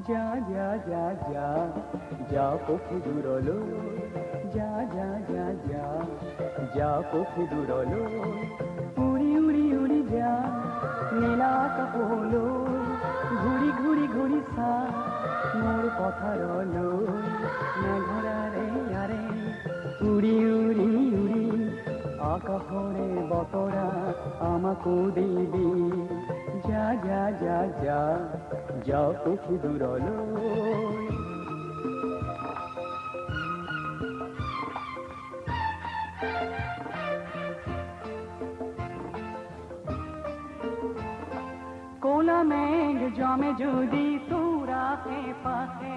যা যা যা যা যা পক্ষে দূরলো, যা যা যা যা যা পক্ষে দূরলো, উড়ি উড়ি উড়ি যা নীলা কাপলো, ঘুরি ঘুরি ঘুরি সা মোর কথা রলো, মেঘরা রে আরে উড়ি উড়ি উড়ি আকাশরে বতরা আমাকো দিবি, যা যা যা যা যা পক্ষী দূরলো। কোলা মেঘ জমে যদি তোরা পাশে,